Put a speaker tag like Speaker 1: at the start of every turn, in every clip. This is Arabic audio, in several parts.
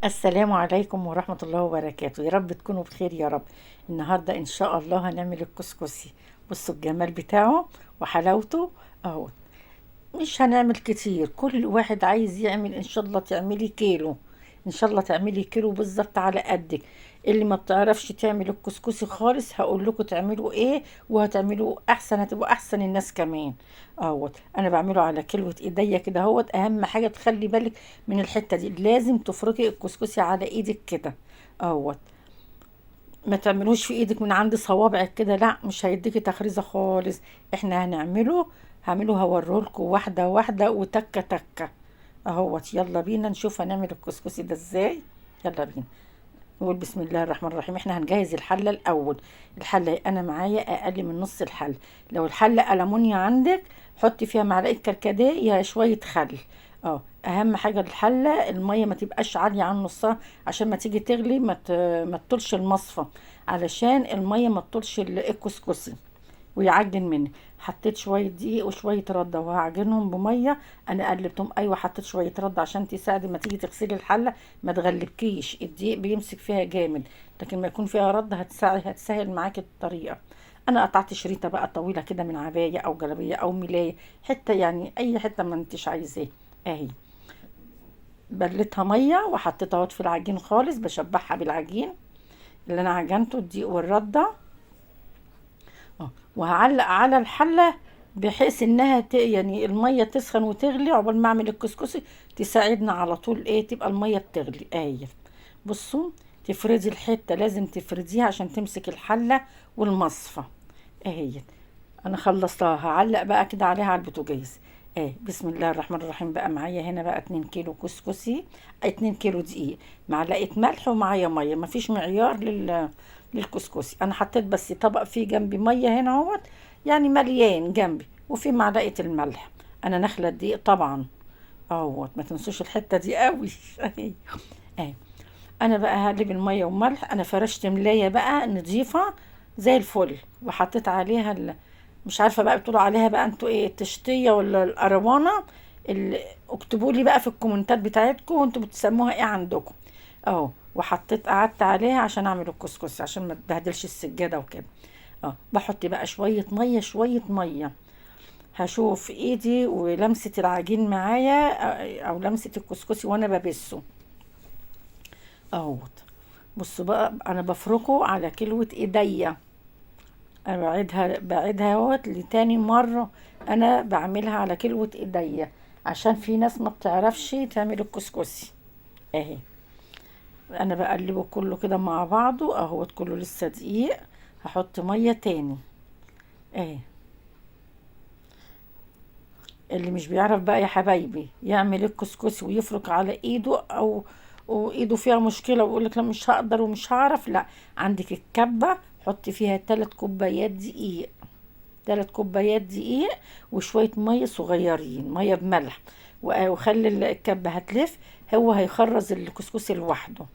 Speaker 1: السلام عليكم ورحمة الله وبركاته. يا رب تكونوا بخير يا رب. النهاردة إن شاء الله هنعمل الكسكسي. بصوا الجمال بتاعه وحلاوته أهو. مش هنعمل كتير، كل واحد عايز يعمل إن شاء الله تعملي كيلو. إن شاء الله تعملي كيلو بالظبط على قدك. اللي ما بتعرفش تعمل الكسكسي خالص هقول لكم تعملوا ايه، وهتعملوا احسن، هتبقوا احسن الناس كمان. اهوت انا بعمله على كلوة ايديا كده اهوت. اهم حاجة تخلي بالك من الحتة دي، لازم تفركي الكسكسي على ايدك كده اهوت. ما تعملوش في ايدك من عند صوابعك كده، لا مش هيديكي تخريزه خالص. احنا هعمله هوريهولكوا واحده واحده وتكه تكه اهوت. يلا بينا نشوف هنعمل الكسكسي ده ازاي. يلا بينا نقول بسم الله الرحمن الرحيم. احنا هنجهز الحله الاول. الحله انا معايا اقل من نص الحله. لو الحله ألمونيا عندك حطي فيها معلقه كركديه يا شويه خل. اهم حاجه الحله الميه ما تبقاش عاليه عن نصها، عشان ما تيجي تغلي ما تطولش المصفى، علشان الميه ما تطولش الكسكسي ويعجن مني. حطيت شويه دقيق وشويه رده وهعجنهم بميه. انا قلبتهم، ايوه حطيت شويه رده عشان تساعد ما تيجي تغسلي الحله ما تغلبكيش. الدقيق بيمسك فيها جامد، لكن ما يكون فيها رده هتسهل معاكي الطريقه. انا قطعت شريطه بقى طويله كده من عبايه او جلابيه او ملايه، حته يعني اي حته ما انتش عايزاه. اهي بلتها ميه وحطيتها اهوت في العجين خالص، بشبعها بالعجين اللي انا عجنته الدقيق والرده. وهعلق على الحله بحيث انها يعني الميه تسخن وتغلي عقبال ما اعمل الكسكسي، تساعدنا على طول ايه تبقى الميه بتغلي. بصوا، تفردي الحته لازم تفرديها عشان تمسك الحله والمصفى. اهي انا خلصتها، هعلق بقى كده عليها على البوتاجاز. بسم الله الرحمن الرحيم. بقى معايا هنا بقى 2 كيلو كسكسي، 2 كيلو دقيق، معلقه ملح ومعايا ميه. مفيش معيار للكسكسي. انا حطيت بس طبق فيه جنبي ميه هنا اهوت، يعني مليان جنبي، وفي معلقه الملح. انا نخله الدقيق طبعا اهوت، ما تنسوش الحته دي قوي. اهي انا بقى هقلب الميه وملح. انا فرشت ملايه بقى نضيفه زي الفل، وحطيت عليها مش عارفه بقى بتقولوا عليها بقى انتوا ايه، التشطيه ولا القروانه؟ اكتبوا لي بقى في الكومنتات بتاعتكم وانتوا بتسموها ايه عندكم. اهو وحطيت قعدت عليها عشان اعمل الكسكسي عشان ما تبهدلش السجاده وكده. بحط بقى شويه ميه شويه ميه. هشوف ايدي ولمسه العجين معايا، او لمسه الكسكسي وانا ببسه اهوت. بصوا بقى انا بفركه على كلوة ايديا. انا بعيدها اهوت لتاني مرة. انا بعملها على كلوة ايديا عشان في ناس ما بتعرفش تعمل الكسكسي. اهي انا بقلبه كله كده مع بعضه اهوت، كله لسه دقيق. هحط مية تاني. اهي اللي مش بيعرف بقى يا حبايبي يعمل الكسكسي ويفرك على ايده، او وايده فيها مشكله ويقول لك لا مش هقدر ومش هعرف، لا عندك الكبه حطي فيها 3 كوبايات دقيق. 3 كوبايات دقيق وشويه ميه صغيرين، ميه بملح، وخلي الكبه هتلف. هو هيخرز الكسكسي لوحده.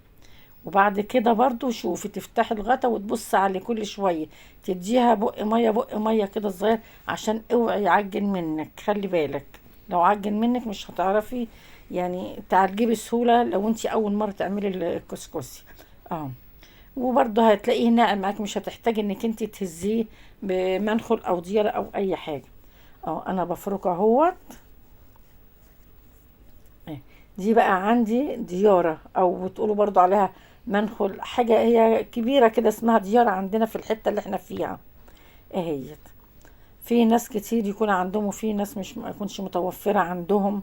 Speaker 1: وبعد كده برضو شوفي تفتحي الغطا وتبص عليه كل شويه، تديها بق ميه بق ميه كده صغير، عشان اوعي يعجن منك. خلي بالك لو عجن منك مش هتعرفي يعني تعجبي بسهوله لو انت اول مره تعملي الكسكسي. اه وبرضه هتلاقيه ناعم معاك، مش هتحتاجي انك انت تهزيه بمنخل او ديارة او اي حاجه. انا بفركه اهوت. دي بقى عندي ديارة، او بتقولوا برضو عليها منخل، حاجة هي كبيرة كده اسمها ديارة عندنا في الحتة اللي احنا فيها. اهيت في ناس كتير يكون عندهم، وفي ناس مش ما يكونش متوفرة عندهم،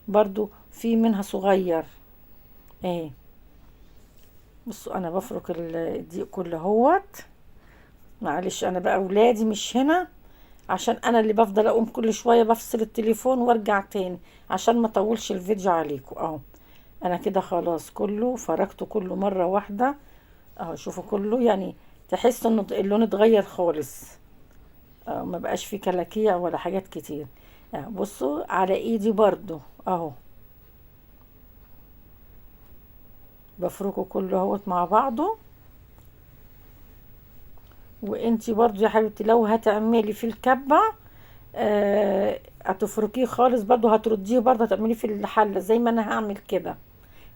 Speaker 1: برضو في منها صغير. اهي بصوا انا بفرك الدقيق كله اهوت. معلش انا بقى اولادي مش هنا، عشان انا اللي بفضل اقوم كل شويه بفصل التليفون وارجع تاني عشان ما اطولش الفيديو عليكم. انا كده خلاص كله فركته كله مره واحده. شوفوا كله يعني تحس ان اللون اتغير خالص. ما بقاش فيه كلاكيع ولا حاجات كتير. بصوا على ايدي برضو اهو، بفركه كله اهوت مع بعضه. وانتي برضو يا حبيبتي لو هتعملي في الكبه هتفركيه خالص برضو، هترديه برضو هتعمليه في الحله زي ما انا هعمل كده.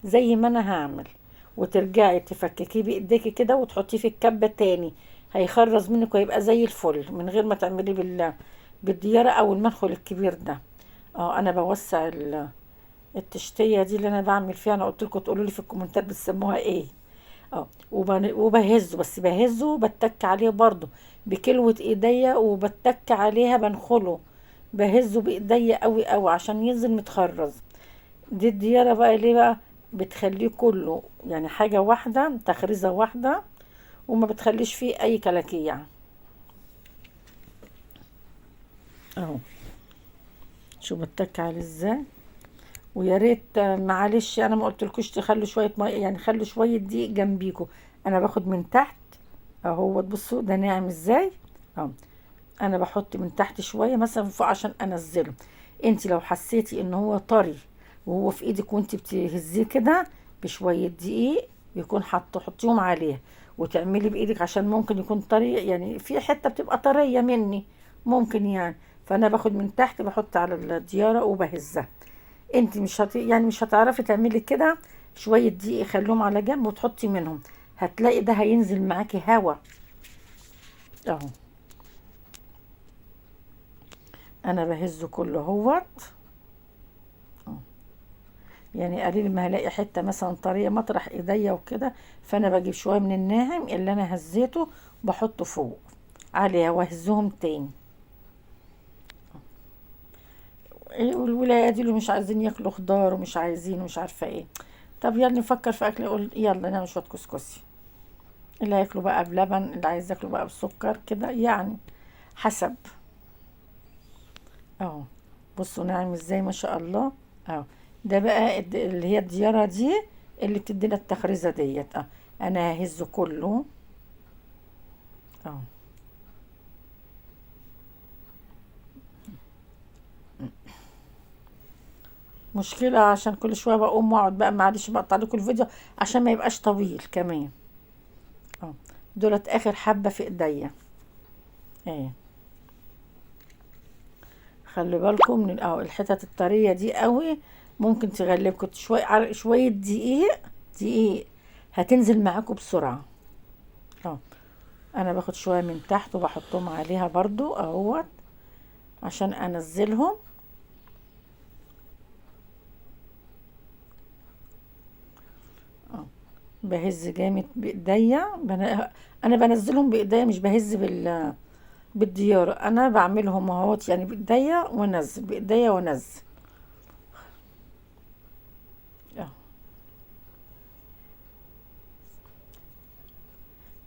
Speaker 1: زي ما انا هعمل، وترجعي تفككيه بايديكي كده وتحطيه في الكبة تاني، هيخرز منك ويبقى زي الفل من غير ما تعمليه بالديارة او المنخل الكبير ده. اه انا بوسع التشتية دي اللي انا بعمل فيها، انا قلت لكم تقولوا لي في الكومنتات بتسموها ايه. اه وبهزه، بس بهزه بتك عليه برضو بكلوة ايديا، وبتك عليها بنخله، بهزه بايديا قوي قوي عشان ينزل متخرز. دي الديارة بقى ليه بقى؟ بتخليه كله يعني حاجة واحدة، تخريزة واحدة، وما بتخليش فيه اي كلاكيع. اهو شو بتك عليه ازاي. ويا ريت معلش انا ما قلتلكوش تخلوا شويه ميه، يعني خلوا شويه دقيق جنبيكوا. انا باخد من تحت اهو، بصوا ده ناعم ازاي. اهو انا بحط من تحت شويه مثلا فوق عشان انزله. انت لو حسيتي ان هو طري وهو في ايدك وانت بتهزيه كده بشويه دقيق، يكون حطيهم عليه وتعملي بايدك، عشان ممكن يكون طري، يعني في حته بتبقى طريه مني ممكن يعني. فانا باخد من تحت بحط على الدياره وبهزها. انت يعني مش هتعرفي تعملي كده. شويه دقيق خليهم على جنب وتحطي منهم، هتلاقي ده هينزل معاكي هوا. اهو انا بهزه كله اهوت. يعني قليل ما هلاقي حته مثلا طريه مطرح ايديا وكده، فانا بجيب شويه من الناعم اللي انا هزيته بحطه فوق عليها واهزهم تاني. والولاد اللي مش عايزين ياكلوا خضار ومش عايزين ومش عارفه ايه، طب يلا نفكر في اكل، اقول يلا نعمل شويه كسكسي. اللي هياكلوا بقى بلبن، اللي عايز ياكلوا بقى بسكر كده يعني، حسب. اهو بصوا ناعم ازاي ما شاء الله. اهو ده بقى اللي هي الديارة دي اللي بتدينا التخريزة ديت. اه انا ههزه كله. اهو مشكلة عشان كل شوية بقوم واقعد بقى، معلش بقطع لكم الفيديو عشان ما يبقاش طويل كمان. اه دولت اخر حبة في ايديا. ايه خلي بالكم من الحتت الطرية دي قوي، ممكن تغلبكم شوية شوية دقيق. دقيق هتنزل معاكم بسرعة. اه انا باخد شوية من تحت وبحطهم عليها برضو اهوت عشان انزلهم. اه بهز جامد بايديا، انا بنزلهم بايديا مش بهز بالديارة. انا بعملهم اهوت يعني بايديا وانزل بايديا وانزل. اه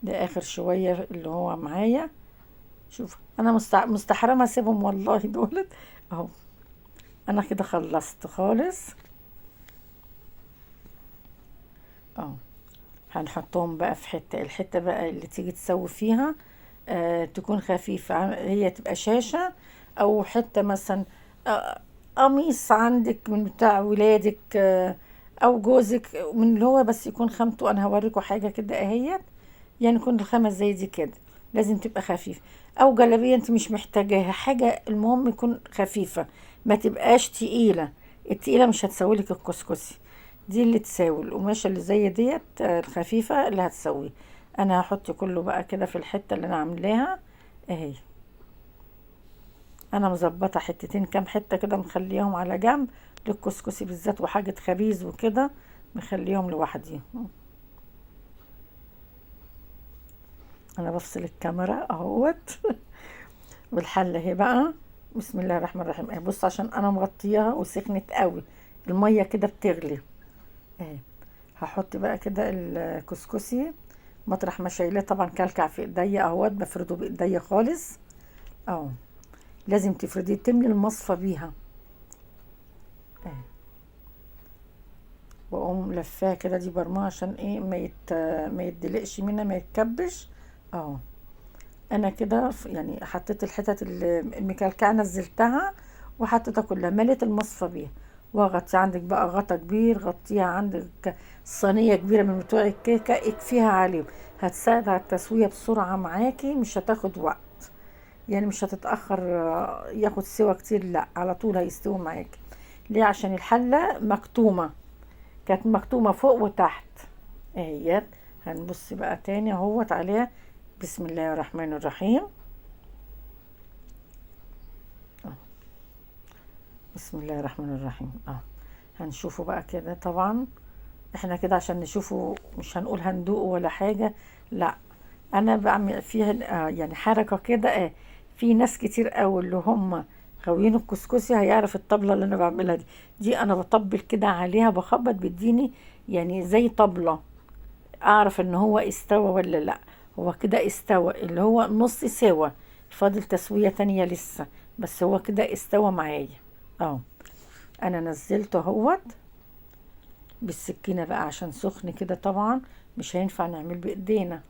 Speaker 1: ده اخر شوية اللي هو معايا. شوف انا مستحرمة اسيبهم والله دولت. اهو انا كده خلصت خالص. اه هنحطهم بقى في حتة، الحتة بقى اللي تيجي تسوي فيها تكون خفيفة، هي تبقى شاشة او حتة مثلا آه قميص عندك من بتاع ولادك او جوزك من اللي هو بس يكون خامته. انا هوريكم حاجة كده اهيت، يعني يكون الخامة زي دي كده، لازم تبقى خفيف. او جلابية انت مش محتاجاها حاجة، المهم يكون خفيفة ما تبقاش تقيلة. التقيلة مش هتسويلك الكسكسي. دي اللي تساوي القماشة اللي زي ديت الخفيفة اللي هتسويه. انا هحط كله بقى كده في الحتة اللي انا عاملاها اهي. انا مظبطة حتتين كام حتة كده مخليهم على جنب للكسكسي بالذات، وحاجة خبيز وكده مخليهم لوحدي. انا بفصل الكاميرا اهوت. والحلة اهي بقى. بسم الله الرحمن الرحيم. اهي بص عشان انا مغطياها وسخنت قوي، المية كده بتغلي اهي. هحط بقى كده الكسكسي مطرح ما شايلاه، طبعا كلكع في ايديا اهوت، بفرده بايديا خالص. اهو لازم تفرديه تملي المصفى بيها اهي. واقوم لفاها كده، دي برمها عشان ايه ما يتدلقش منها ما يتكبش. اهو انا كده يعني حطيت الحتت المكلكعه نزلتها وحطيتها كلها مليت المصفى بيها. واغطي عندك بقى غطا كبير، غطيها عندك صينيه كبيره من بتوع الكيكه اكفيها عليهم، هتساعد على التسويه بسرعه معاكي، مش هتاخد وقت يعني مش هتتاخر ياخد سوا كتير، لا على طول هيستوي معاكي. ليه؟ عشان الحله مكتومه، كانت مكتومة فوق وتحت اهيت. هنبص بقى تاني اهوت عليها. بسم الله الرحمن الرحيم. بسم الله الرحمن الرحيم. هنشوفه بقى كده طبعا. احنا كده عشان نشوفه مش هنقول هندوقه ولا حاجة، لا. انا بعمل فيها يعني حركة كده. في ناس كتير قوي اللي هم غاويين الكسكسي هيعرف الطبلة اللي انا بعملها دي انا بطبل كده عليها، بخبط بيديني يعني زي طبلة، اعرف ان هو استوى ولا لا. هو كده استوى، اللي هو نص سوا، فاضل تسوية تانية لسه، بس هو كده استوى معايا. اه انا نزلته اهوت بالسكينة بقى عشان سخن كده طبعا مش هينفع نعمل بايدينا.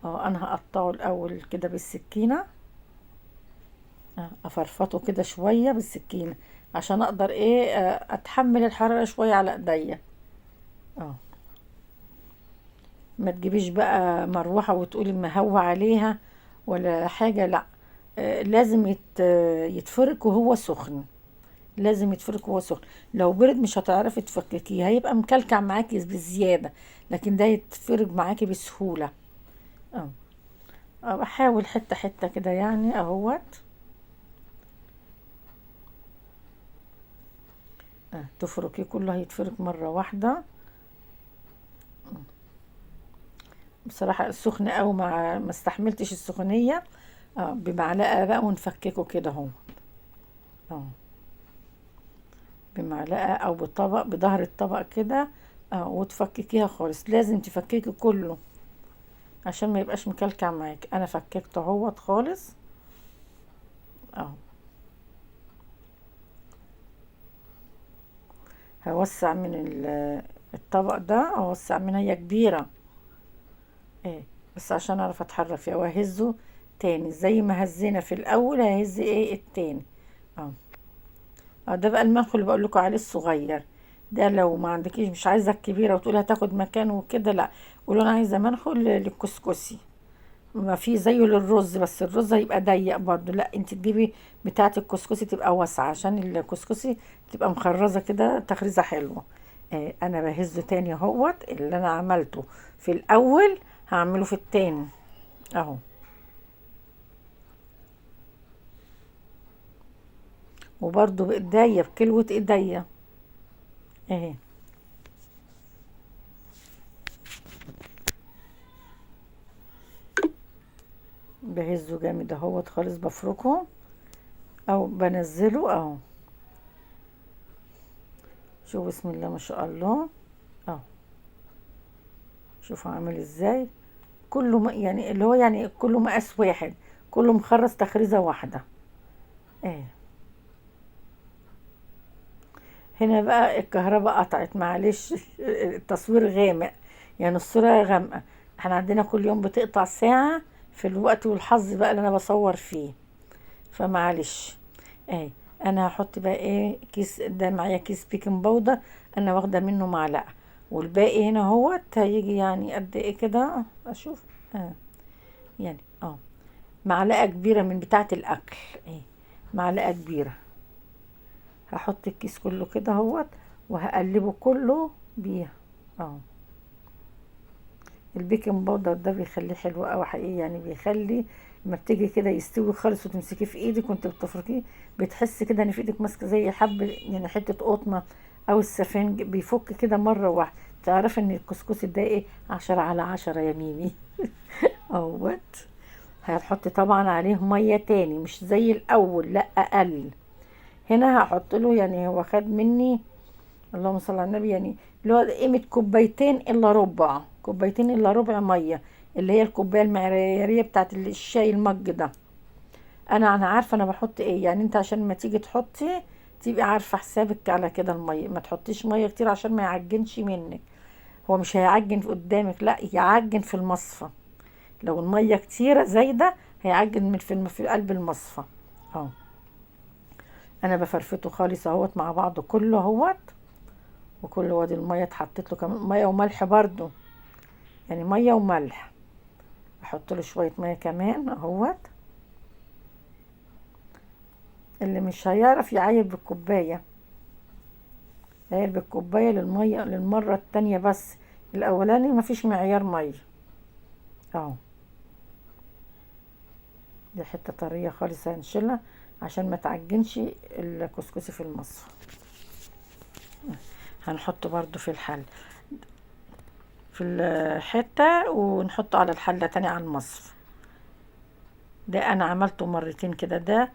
Speaker 1: انا هقطعه الاول كده بالسكينة. افرفطه كده شوية بالسكينة عشان اقدر اتحمل الحرارة شوية على ايديا. اه ما تجيبيش بقى مروحة وتقولي مهوى عليها ولا حاجة، لا. لازم يتفرك وهو سخن. لازم يتفرك وهو سخن. لو برد مش هتعرفي تفككيه، هيبقى مكلكع معاكي بزيادة، لكن ده يتفرج معاكي بسهولة. اه بحاول حتة حتة كده يعني اهوت. تفركيه كله هيتفرك مرة واحدة. بصراحة السخن أوي ما استحملتش السخونية. بمعلقة بقى ونفككه كده اهو. اه بمعلقة او بطبق بظهر الطبق كده. وتفككيها خالص، لازم تفككي كله عشان ما يبقاش مكلكع معاك. انا فككته اهوت خالص. اه هوسع من الطبق ده، اوسع منها، هي كبيرة. بس عشان اعرف اتحرك فيها واهزه تاني زي ما هزينا في الاول ههز التاني. اه ده بقى المنخل اللي بقول لكم عليه الصغير ده. لو ما عندكيش مش عايزه الكبيره وتقولي هتاخد مكانه وكده، لا. قولوا انا عايزه منخل للكسكسي. ما في زيه للرز، بس الرز هيبقى ضيق برضو، لا. انت تجيبي بتاعه الكسكسي تبقى واسعه عشان الكسكسي تبقى مخرزه كده تخريزه حلوه. انا بهزه تاني اهوت. اللي انا عملته في الاول هعمله في التاني اهو. وبرضو بايديا بكلوة ايديا اهي. بهزه جامد اهوت خالص، بفركه او بنزله اهو. شوف بسم الله ما شاء الله. اهو شوفوا عامل ازاي. كله يعني اللي هو يعني كله مقاس واحد، كله مخرز تخريزه واحده. ايه هنا بقى الكهرباء قطعت معلش. التصوير غامق، يعني الصورة غامقة. احنا عندنا كل يوم بتقطع ساعة في الوقت والحظ بقى اللي انا بصور فيه، فمعلش. اهي انا هحط بقى كيس ده، معايا كيس بيكنج باودر، انا واخدة منه معلقة، والباقي هنا هوت هيجي يعني قد ايه كده اشوف. يعني معلقة كبيرة من بتاعة الاكل. معلقة كبيرة. هحط الكيس كله كده اهوت وهقلبه كله بيها. اه البيكنج باودر ده بيخليه حلو قوي حقيقي، يعني بيخلي لما بتيجي كده يستوي خالص وتمسكيه في ايدك وانت بتفركيه، بتحس كده ان في ايدك ماسكه زي حب يعني حته قطنه او السفنج، بيفك كده مره واحده. تعرف ان الكسكسي ده 10 على 10 يا ميمي. اهوت. هتحطي طبعا عليه ميه تاني مش زي الاول، لا اقل. هنا هحط له يعني هو خد مني، اللهم صل على النبي، يعني اللي هو قيمة كوبايتين الا ربع، كوبايتين الا ربع مية، اللي هي الكوباية المعيارية بتاعت الشاي المج ده. انا عارفة انا بحط ايه، يعني انت عشان ما تيجي تحطي تبقي عارفة حسابك على كده. المية ما تحطيش مية كتير عشان ما يعجنش منك. هو مش هيعجن في قدامك، لا، يعجن في المصفى. لو المية كتيرة زايدة هيعجن من في قلب المصفى. اه انا بفرفته خالص اهوت مع بعضه كله اهوت. وكل وادي المية اتحطت له كمان مية وملح برضو، يعني مية وملح. احط له شوية مية كمان اهوت. اللي مش هيعرف يعاير بالكوباية. علبة كوباية للمية للمرة التانية بس، الاولاني مفيش معيار مية اهو. دي حتة طرية خالص هنشيلها عشان ما تعجنش الكسكسي في المصفى. هنحطه برضو في الحل في الحتة، ونحطه على الحلة تاني على المصفى. ده انا عملته مرتين كده. ده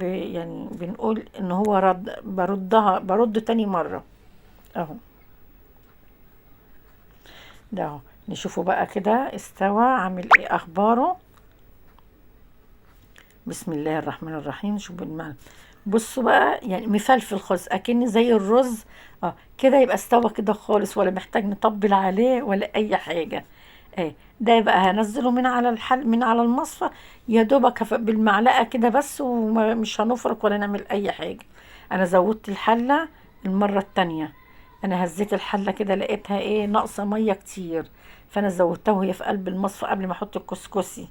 Speaker 1: يعني بنقول ان هو برد تاني مرة اهو. ده اهو نشوفه بقى كده استوى، عامل ايه اخباره. بسم الله الرحمن الرحيم. شوفوا المعنى. بصوا بقى يعني مفلفل خالص اكن زي الرز. اه كده يبقى استوى كده خالص، ولا محتاج نطبل عليه ولا اي حاجه. ايه ده بقى هنزله من على من على المصفى، يا دوبك بالمعلقه كده بس، ومش هنفرك ولا نعمل اي حاجه. انا زودت الحله المره التانية. انا هزيت الحله كده لقيتها ايه ناقصه ميه كتير، فانا زودتها وهي في قلب المصفى قبل ما احط الكسكسي.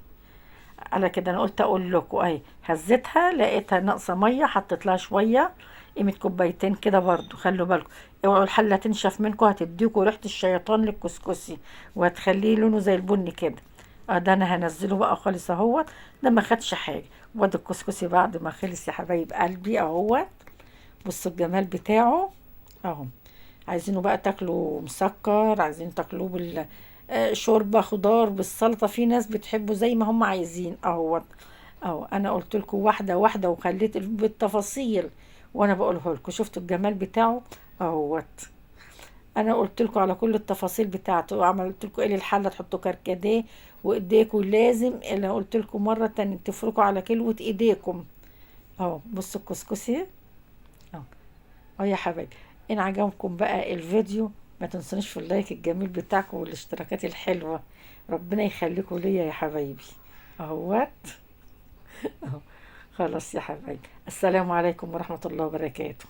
Speaker 1: على كده انا قلت اقول لكم اهي. هزيتها لقيتها ناقصه ميه، حطيت لها شويه قيمه كوبايتين كده برضو. خلوا بالكم اوعوا الحله تنشف منكم، هتديكوا ريحه الشيطان للكسكسي وهتخليه لونه زي البني كده. اه ده انا هنزله بقى خالص اهوت. ده ما خدش حاجه. وادي الكسكسي بعد ما خلص يا حبايب قلبي اهوت. بصوا الجمال بتاعه اهو. عايزينه بقى تاكلوا مسكر، عايزين تاكلوه شوربه خضار بالسلطه، في ناس بتحبه زي ما هم عايزين اهوت. اهو انا قلت لكم واحده واحده وخليت بالتفاصيل وانا بقوله لكم. شفتوا الجمال بتاعه اهوت. انا قلت لكم على كل التفاصيل بتاعته، وعملت لكم ايه للحله تحطوا كركديه وايديكم لازم. اللي قلت لكم مره تانية تفركوا على كلوه ايديكم اهو. بصوا الكسكسي اهو. اه يا حبايبي، ان عجبكم بقى الفيديو ما تنسونيش في اللايك الجميل بتاعكم والاشتراكات الحلوة. ربنا يخليكم ليا يا حبايبي اهوت اهو. خلاص يا حبايبي، السلام عليكم ورحمة الله وبركاته.